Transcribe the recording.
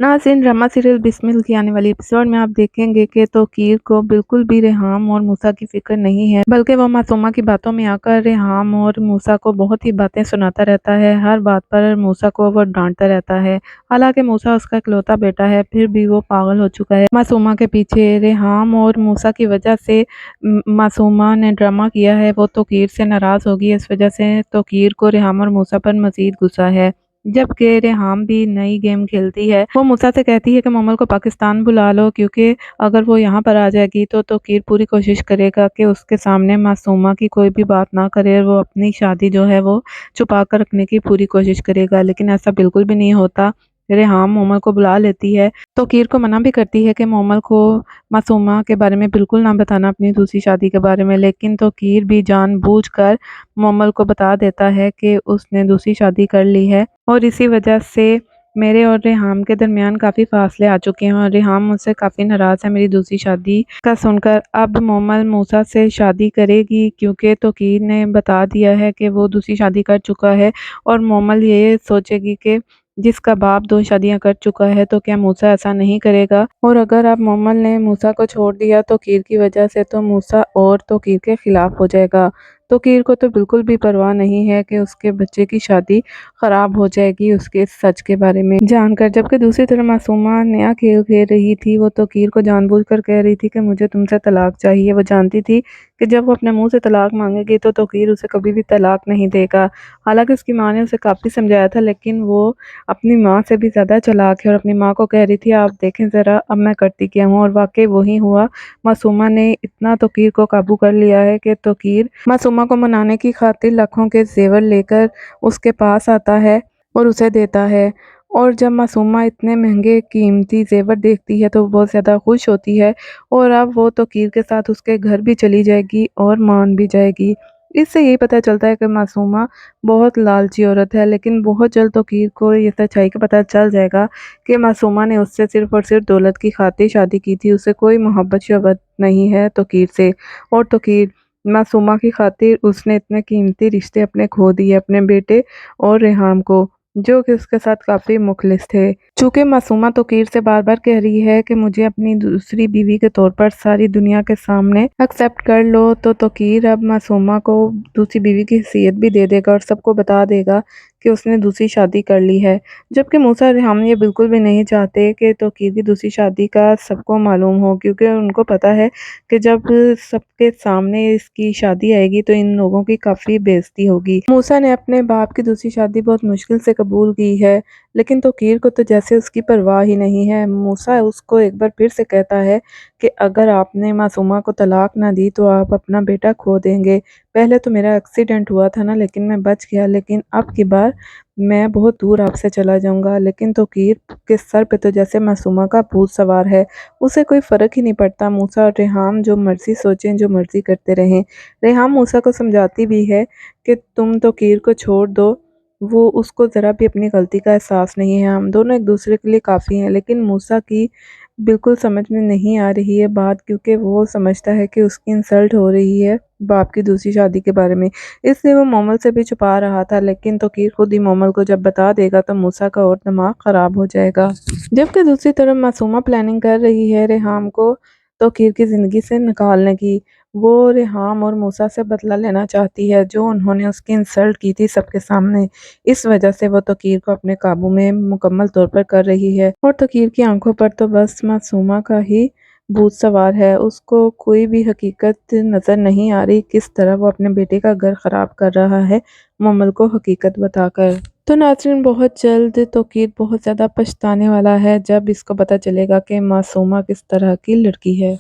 नाज़रीन, drama serial Bismil की आने वाली एपिसोड में आप देखेंगे कि तौकीर को बिल्कुल भी रेहाम और मूसा की फिक्र नहीं है, बल्कि वो मासूमा की बातों में आकर रेहाम और मूसा को बहुत ही बातें सुनाता रहता है। हर बात पर मूसा को वो डांटता रहता है। हालांकि मूसा उसका इकलौता बेटा है, फिर भी वो पागल हो चुका है मासूमा के पीछे। रेहाम और मूसा की वजह से मासूमा ने ड्रामा किया है, वो तौकीर से नाराज़ होगी। इस वजह से तौकीर को रेहाम और मूसा पर मज़ीद गुस्सा है। जबकि रेहाम भी नई गेम खेलती है। वो मूसा से कहती है कि मोमल को पाकिस्तान बुला लो, क्योंकि अगर वो यहाँ पर आ जाएगी तो तौकीर पूरी कोशिश करेगा कि उसके सामने मासूमा की कोई भी बात ना करे, और वो अपनी शादी जो है वो छुपा कर रखने की पूरी कोशिश करेगा। लेकिन ऐसा बिल्कुल भी नहीं होता। रेहाम मोमल को बुला लेती है, तौकीर को मना भी करती है कि मोमल को मासूमा के बारे में बिल्कुल ना बताना, अपनी दूसरी शादी के बारे में। लेकिन तौकीर भी जानबूझकर मोमल को बता देता है कि उसने दूसरी शादी कर ली है, और इसी वजह से मेरे और रेहाम के दरमियान काफ़ी फासले आ चुके हैं, और रेहाम मुझसे काफ़ी नाराज़ है मेरी दूसरी शादी का सुनकर। अब मोमल मूसा से शादी करेगी, क्योंकि तौकीर ने बता दिया है कि वो दूसरी शादी कर चुका है, और मोमल ये सोचेगी कि जिसका बाप 2 शादियां कर चुका है तो क्या मूसा ऐसा नहीं करेगा। और अगर अब मोमल ने मूसा को छोड़ दिया तौकीर की वजह से, तो मूसा और तौकीर के खिलाफ हो जाएगा। तौकीर को तो बिल्कुल भी परवाह नहीं है कि उसके बच्चे की शादी ख़राब हो जाएगी उसके सच के बारे में जानकर। जबकि दूसरी तरफ मासूमा नया खेल खेल रही थी। वो तौकीर को जानबूझकर कह रही थी कि मुझे तुमसे तलाक चाहिए। वो जानती थी कि जब वो अपने मुंह से तलाक मांगेगी तो तौकीर उसे कभी भी तलाक नहीं देगा। हालांकि उसकी माँ ने उसे काफ़ी समझाया था, लेकिन वो अपनी माँ से भी ज़्यादा चालाक है, और अपनी माँ को कह रही थी आप देखें ज़रा अब मैं करती क्या हूँ। और वाकई वही हुआ। मासूमा ने इतना तौकीर को काबू कर लिया है कि तौकीर मासूमा को मनाने की खातिर लाखों के जेवर लेकर उसके पास आता है और उसे देता है। और जब मासूमा इतने महंगे कीमती जेवर देखती है तो वो बहुत ज़्यादा खुश होती है, और अब वो तौकीर के साथ उसके घर भी चली जाएगी और मान भी जाएगी। इससे यही पता चलता है कि मासूमा बहुत लालची औरत है, लेकिन बहुत जल्द तौकीर को ये सच्चाई का पता चल जाएगा कि मासूमा ने उससे सिर्फ़ और सिर्फ दौलत की खातिर शादी की थी। उसे कोई मोहब्बत शोहब्बत नहीं है तौकीर से। और तौकीर मासूमा की खातिर उसने इतने कीमती रिश्ते अपने खो दिए, अपने बेटे और रेहाम को, जो कि उसके साथ काफ़ी मुखलिस थे। चूँकि मासूमा तौकीर से बार-बार कह रही है कि मुझे अपनी दूसरी बीवी के तौर पर सारी दुनिया के सामने एक्सेप्ट कर लो, तो तौकीर अब मासूमा को दूसरी बीवी की हैसियत भी दे देगा और सबको बता देगा कि उसने दूसरी शादी कर ली है। जबकि मूसा और रेहाम ये बिल्कुल भी नहीं चाहते कि तौकीर की दूसरी शादी का सबको मालूम हो, क्योंकि उनको पता है कि जब सबके सामने इसकी शादी आएगी तो इन लोगों की काफ़ी बेइज्जती होगी। मूसा ने अपने बाप की दूसरी शादी बहुत मुश्किल से कबूल की है, लेकिन तौकीर को तो जैसे उसकी परवाह ही नहीं है। मूसा उसको एक बार फिर से कहता है कि अगर आपने मासूमा को तलाक ना दी तो आप अपना बेटा खो देंगे। पहले तो मेरा एक्सीडेंट हुआ था ना, लेकिन मैं बच गया, लेकिन अब की बार मैं बहुत दूर आपसे चला जाऊंगा। लेकिन तौकीर के सर पे तो जैसे मासूमा का भूत सवार है, उसे कोई फ़र्क ही नहीं पड़ता। मूसा और रेहाम जो मर्ज़ी सोचें, जो मर्ज़ी करते रहें। रेहाम मूसा को समझाती भी है कि तुम तौकीर को छोड़ दो, वो उसको ज़रा भी अपनी गलती का एहसास नहीं है, हम दोनों एक दूसरे के लिए काफ़ी हैं। लेकिन मूसा की बिल्कुल समझ में नहीं आ रही है बात, क्योंकि वो समझता है कि उसकी इंसल्ट हो रही है बाप की दूसरी शादी के बारे में, इसलिए वो मोमल से भी छुपा रहा था। लेकिन तौकीर खुद ही मोमल को जब बता देगा तो मूसा का और दिमाग ख़राब हो जाएगा। जबकि दूसरी तरफ मासूमा प्लानिंग कर रही है रेहाम को तौकीर की ज़िंदगी से निकालने की। वो रेहाम और मूसा से बदला लेना चाहती है, जो उन्होंने उसकी इंसल्ट की थी सबके सामने। इस वजह से वो तौकीर को अपने काबू में मुकम्मल तौर पर कर रही है, और तौकीर की आंखों पर तो बस मासूमा का ही भूत सवार है। उसको कोई भी हकीकत नज़र नहीं आ रही, किस तरह वो अपने बेटे का घर ख़राब कर रहा है मोमल को हकीकत बताकर। तो नाज़रीन, बहुत जल्द तौकीर बहुत ज़्यादा पछताने वाला है जब इसको पता चलेगा कि मासूमा किस तरह की लड़की है।